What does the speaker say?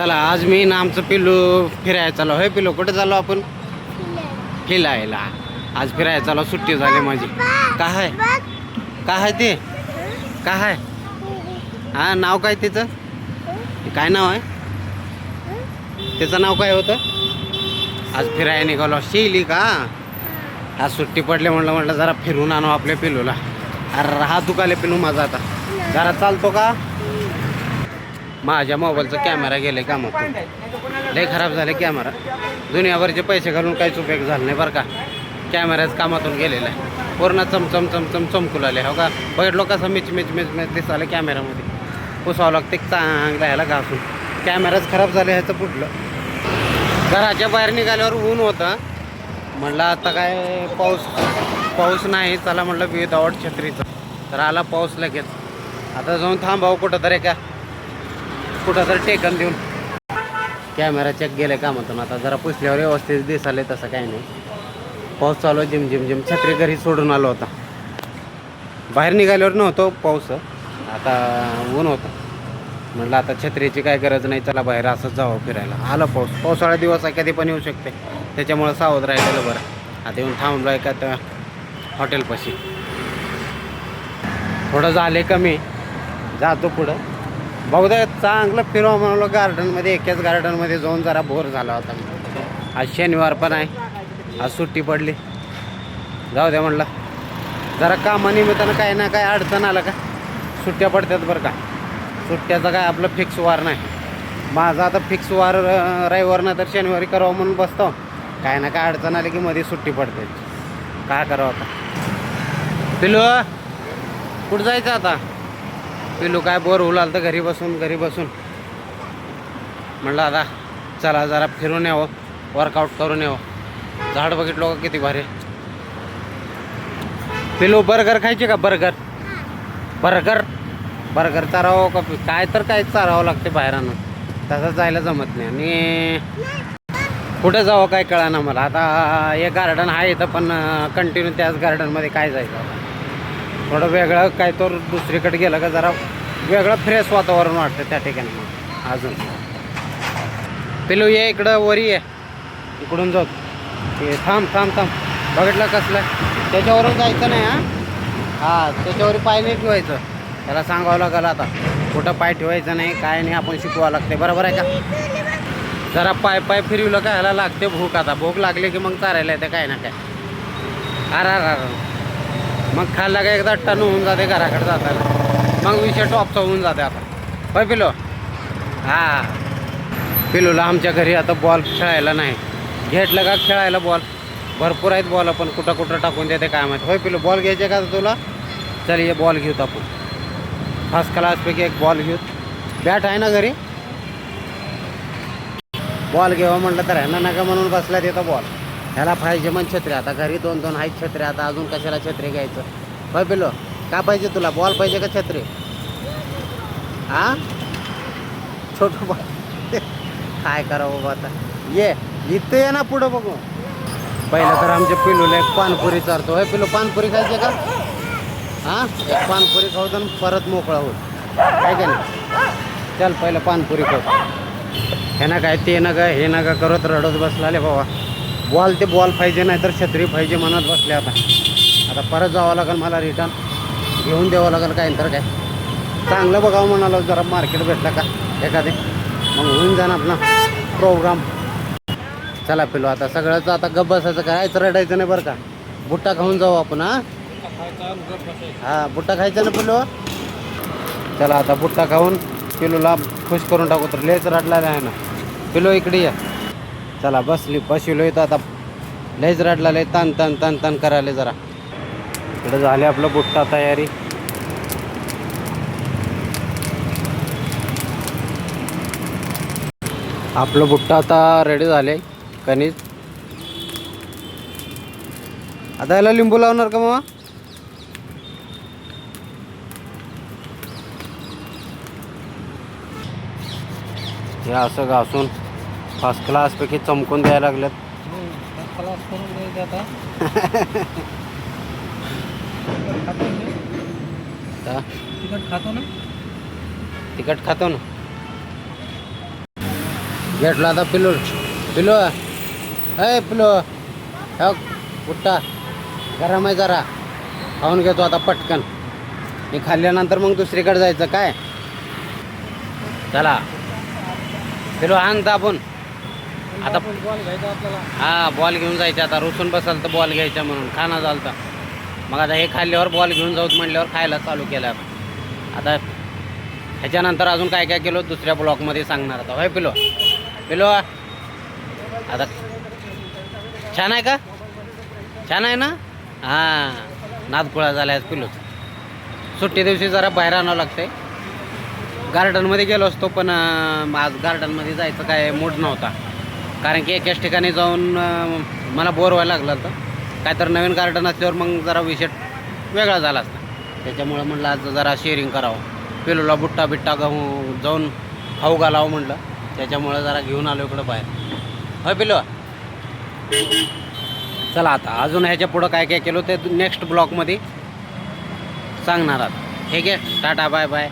चला आज मी ना आमचं पिल्लू फिरायला चाललो. हे पिल्लू कुठे चाललो आपण? फिरायला. आज फिरायला चाललो. सुट्टी झाली माझी. काय आहे ते? काय आहे? हा, नाव काय तिचं? काय नाव आहे त्याचं? नाव काय होतं? आज फिरायला निघालो. शिली का? आज सुट्टी पडली म्हटलं जरा फिरून आणू आपल्या पिल्लूला. अरे हा दुखाले पिल्लू माझा. आता जरा चालतो का? माझ्या मोबाईलचा कॅमेरा गेले कामातून. लय खराब झाले कॅमेरा. दुनियाभरचे पैसे घालून काहीच उपयोग झाला नाही बरं का. कॅमेराच कामातून गेलेला आहे. पूर्ण चमचम चमचम चमकू लागले. हो का? बघितलो कसं मिच मिच मिच मिच दिसाले कॅमेरामध्ये. पुसावं लागते चांगलं ह्याला घासून. कॅमेराच खराब झाले ह्याचं पुढलं. घराच्या बाहेर निघाल्यावर ऊन होतं. म्हणलं आता काय पाऊस नाही. चला म्हटलं विदाउट छत्रीचं. तर आला पाऊस लगेच. आता जाऊन थांबावं कुठं तर टेकन देऊन. कॅमेरा चेक गेले कामातून. आता जरा पुसल्यावर व्यवस्थित दिसाले. तसं काही नाही. पाऊस चालू जिम जिम जिम. छत्री घरी सोडून आलो होता. बाहेर निघाल्यावर नव्हतो पाऊस. आता ऊन होतं. म्हटलं आता छत्रीची काय गरज नाही. चला बाहेर असंच जावं फिरायला. आलं पाऊस. पावसाळा दिवस आहे, कधी पण येऊ शकते. त्याच्यामुळं सावध राहिलेलं बरं. आता येऊन थांबलो आहे का त्या हॉटेलपाशी. थोडं झाले कमी. जातो पुढं. बघू द्या चांगलं फिरवा म्हणालो गार्डनमध्ये. एकाच गार्डनमध्ये जाऊन जरा बोर झाला होता. आज शनिवार पण आहे. आज सुट्टी पडली. जाऊ द्या म्हटलं जरा कामानिमित्तानं काही ना काय अडचण आलं का सुट्ट्या पडतात बरं का. सुट्ट्याचं काय आपलं फिक्स वार नाही. माझा आता फिक्स वार रविवार ना तर शनिवारी करावं म्हणून बसतो. काय ना काय अडचण आली की मध्ये सुट्टी पडते. काय करावं आता? पिलू कुठं जायचं आता? पिलू काय बोर होऊ लागलं तर घरी बसून म्हणलं आता चला जरा फिरून यावं, वर्कआउट करून यावं. झाड बघितलो का किती भारी. पिलू बर्गर खायचे का? बर्गर चारावं का? काय चारावं लागते बाहेर आणून. तसं जायला जमत नाही. आणि कुठं जावं काय कळा ना मला. आता एक गार्डन आहे इथं पण कंटिन्यू त्याच गार्डनमध्ये काय जायचं. थोडं वेगळं काय तर दुसरीकडे गेलं का जरा वेगळं फ्रेश वातावरण वाटतं त्या ठिकाणी. अजून पिलू ये इकडं वरी आहे. इकडून जाऊ. थांब बघितलं कसलं? त्याच्यावरून जायचं नाही. हां त्याच्यावर पाय नाही ठेवायचं. त्याला सांगावं लागलं आता कुठं पाय ठेवायचं नाही काय नाही. आपण शिकवावं लागते. बरोबर आहे का? जरा पाय फिरवलं का ह्याला लागते भूक. आता भूक लागली की मग चारायला येते काय ना काय. अरे मग खाल्ला का एकदा टन होऊन जाते घराकडे जाताना. मग विषय टॉपचा होऊन जाते. आता होय पिलो? हां पिलूला आमच्या घरी आता बॉल खेळायला नाही. घेतलं का खेळायला बॉल भरपूर आहेत. बॉल आपण कुठं टाकून देते काय माहिती. होय पिलू बॉल घ्यायचे का तुला? चल ये बॉल घेऊत आपण. फर्स्ट क्लासपैकी एक बॉल घेऊत. बॅट आहे ना घरी? बॉल घ्यावं म्हटलं तर ह्यांना नका म्हणून बसला देतो बॉल. ह्याला पाहिजे मग छत्री. आता घरी दोन आहेत छत्री. आता अजून कशाला छत्री घ्यायचं? होय पिलो का पाहिजे तुला? बॉल पाहिजे का छत्री? हां छोटं बॉल काय करावं बाबा. आता ये इथं ये ना पुढं बघू. पहिलं तर आमच्या पिलूला एक पानपुरी चारतो. होय पिलू पानपुरी खायचे का? हां एक पानपुरी खाऊ तर परत मोकळा होत काय का नाही. चल पहिलं पानपुरी खाऊ. हे ना काय ते ना काय हे ना का करत रडत बसलाले बाबा. बॉल पाहिजे नाही तर छत्री पाहिजे म्हणत बसले. आता परत जावं लागेल मला. रिटर्न घेऊन द्यावं लागेल काय तर काय. चांगलं बघावं म्हणालो. जरा मार्केट भेटलं का एखादे मग होऊन जाणं आपला प्रोग्राम. चला पिलो आता सगळंच आता गप्प बसायचं. करायचं रडायचं नाही बरं का. बुट्टा खाऊन जाऊ आपण. हां बुट्टा खायचा ना पिलो? चला आता बुट्टा खाऊन पिलूला खुश करून टाकू. तर लेच रडलेला आहे ना पिलो. इकडे या. चला बसलो इथं. आता लयच रडला. लय तान करायला. जरा इकडे झाले आपलं बुट्टा तयारी. आपलं बुट्टा आता रेडी झाले. कणीस आता याला लिंबू लावणार का मग? हे असं घासून फर्स्ट क्लासपैकी चमकून द्यायला लागलेत. तिखट खातो ना. घेतलो आता पिलू पिलू अय पिलू हो उठा गरम आहे जरा खाऊन घेतो आता पटकन. हे खाल्ल्यानंतर मग दुसरीकडे जायचं काय. चला पिलू आण आपण आता बॉल घ्यायचा आपल्याला. हा बॉल घेऊन जायचा आता. रुसून बसाल तर बॉल घ्यायचा म्हणून खाणं झालं. मग आता हे खाल्ल्यावर बॉल घेऊन जाऊत म्हटल्यावर खायला चालू केलं आता. ह्याच्यानंतर अजून काय काय केलं दुसऱ्या ब्लॉकमध्ये सांगणार आता. होय पिलो पिलो आता छान आहे का. छान आहे ना. हां नादकुळा झाला आहे पिलोच. सुट्टी दिवशी जरा बाहेर आणावं लागतंय. गार्डनमध्ये गेलो असतो पण आज गार्डनमध्ये जायचं काय मूड नव्हता. कारण की एकाच ठिकाणी जाऊन मला बोर व्हायला लागलं होतं. काय तर नवीन गार्डन असल्यावर मग जरा विषय वेगळा झाला असता. त्याच्यामुळं म्हटलं आज जरा शेअरिंग करावं. पिलूला बुट्टा बिट्टा जाऊन खाऊ घालावं म्हटलं. त्याच्यामुळं जरा घेऊन आलो इकडं बाहेर. होय पिलू चला आता अजून ह्याच्या पुढं काय काय केलं ते नेक्स्ट ब्लॉकमध्ये सांगणार आहात. ठीक आहे टाटा बाय बाय.